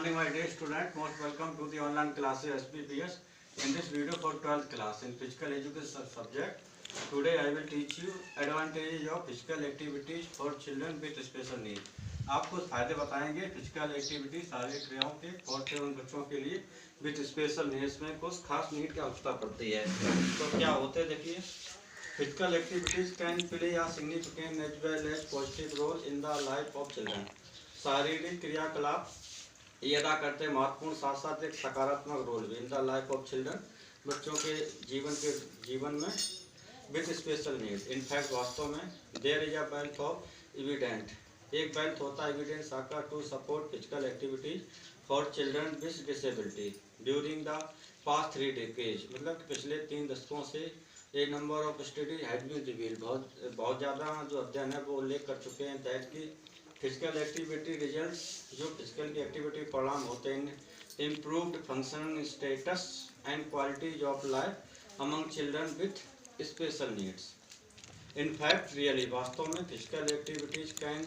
morning, my dear student. Most welcome to the online classes SPPS. In this video for 12th class in physical education subject, today I will teach you advantages of physical activities for children with special needs. आपको फायदे बताएंगे physical activity शारीरिक क्रियाओं के और उन बच्चों के लिए विद स्पेशल नीड्स में कुछ खास नीड की आवश्यकता पड़ती है। तो क्या होते हैं देखिए, physical activities can play a significant as well as positive role in the life of children. शारीरिक क्रियाकलाप ये अदा करते हैं महत्वपूर्ण, साथ साथ एक सकारात्मक रोल भी इन द लाइफ ऑफ चिल्ड्रन, बच्चों के जीवन में विद स्पेशल नीड। इनफैक्ट वास्तव में there is a wealth of evident, एक वेल्थ होता है एविडेंस आकर to support physical activities for children with disability during the past 3 decades. मतलब पिछले 3 दशकों से a number of studies has been revealed, बहुत ज़्यादा जो अध्ययन है वो उल्लेख कर चुके हैं दैट की फिजिकल एक्टिविटी रिजल्ट्स, जो फिजिकल की एक्टिविटी परिणाम होते हैं improved functional status and qualities of life among children with special needs. In fact really वास्तव में physical activities can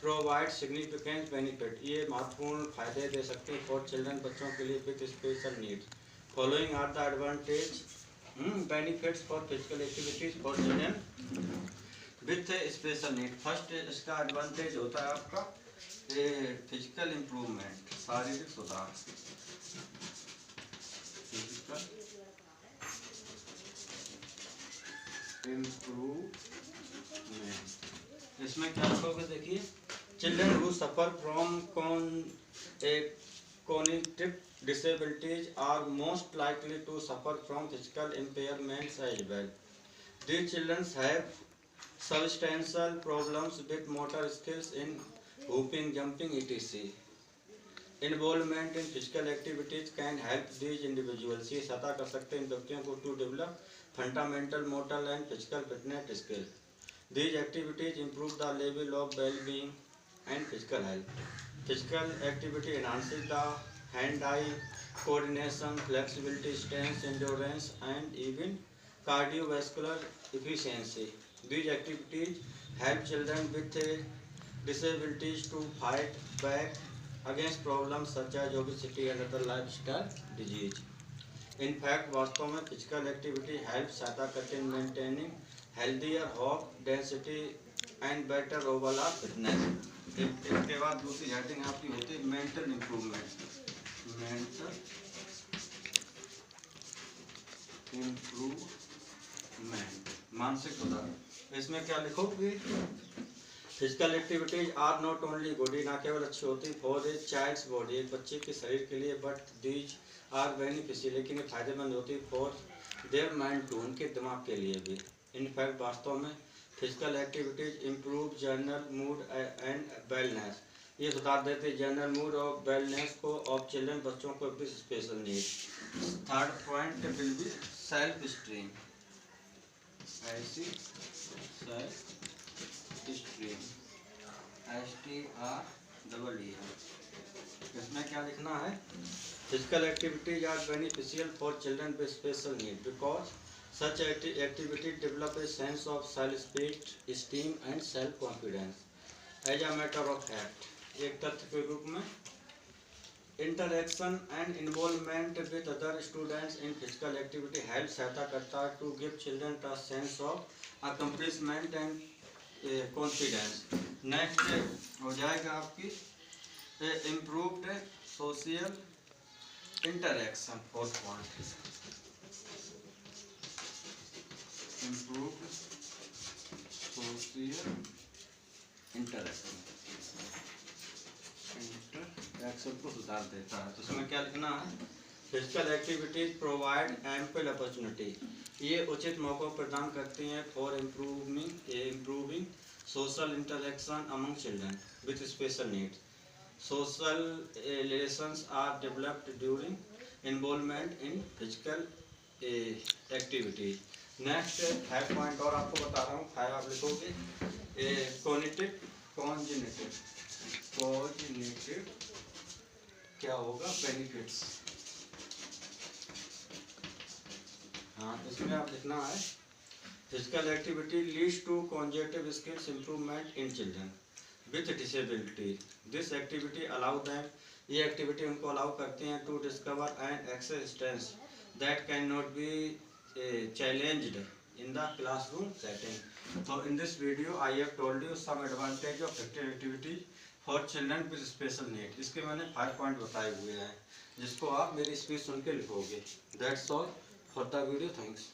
provide significant benefit, ये महत्वपूर्ण फायदे दे सकते हैं फॉर चिल्ड्रन, बच्चों के लिए with special needs. Following are the advantage benefits for physical activities for children with special need. First इसका एडवांटेज होता है आपका फिजिकल इम्प्रूवमेंट, शारीरिक सुधार। फिजिकल इम्प्रूवमेंट, इसमें क्या लिखोगे देखिए, children who suffer from cognitive disabilities are most likely to suffer from physical impairments as well. These children have substantial problems with motor skills in hooping, jumping, etc. Involvement in physical activities can help these individuals, ये सहायता कर सकते हैं इन व्यक्तियों को to develop fundamental motor and physical fitness skills. These activities improve the level of well-being and physical health. Physical activity enhances the hand-eye coordination, flexibility, strength, endurance, and even cardiovascular efficiency. These activities help children with disabilities to fight back against problems such as obesity and other lifestyle disease. In fact, वास्तव में physical activity helps सहायता करते हैं maintaining healthier hop density and better overall fitness. इसके बाद दूसरी heading आपकी होती है मेंटल इम्प्रूवमेंट। मेंटल इम्प्रूवमेंट, मानसिक सुधार। इसमें क्या लिखोगे, physical activities are not only good, ना केवल अच्छी होती फॉर ए चाइल्ड्स बॉडी, एक बच्चे के शरीर के लिए, बट दीज आर बेनिफिशियल, लेकिन ये फायदेमंद होती फॉर देयर माइंड टू, उनके दिमाग के लिए भी। इनफैक्ट वास्तव में physical activities improve general mood and wellness, ये सुधार देते जनरल मूड और वेलनेस को ऑफ चिल्ड्रन, बच्चों को with special need. Third point will be self esteem, ऐसी सेल्फ स्टीम STREAM। इसमें क्या लिखना है, physical activities are beneficial for children with special need because such activity develop a sense of self-esteem and self-confidence. As a matter of fact, एक तथ्य के रूप में interaction and involvement with other students in physical activity help सहायता करता है to give children a sense of accomplishment and confidence. Next हो जाएगा आपकी improved social interaction, fourth point। Improve social interaction को सुधार देता है। तो इसमें क्या लिखना है, physical activities provide ample opportunity, ये उचित मौक़ों प्रदान करती हैं for improving social interaction among children with special needs. Social relations are developed during involvement in physical activities. Next 5 point और आपको बता रहा हूँ, 5 आप लिखोगे, कॉन्जिनेटिव क्या होगा, बेनिफिट्स। हाँ, इसमें आप लिखना है physical activity leads to cognitive skills improvement in children with disability. This activity allows them ये एक्टिविटी उनको अलाउ करते हैं to discover and access that can not be challenged in the classroom setting. So in this video I have told you some advantage of activities for children with special need. इसके मैंने 5 point बताए हुए हैं जिसको आप मेरी speech सुन के लिखोगे. That's all for the video. Thanks.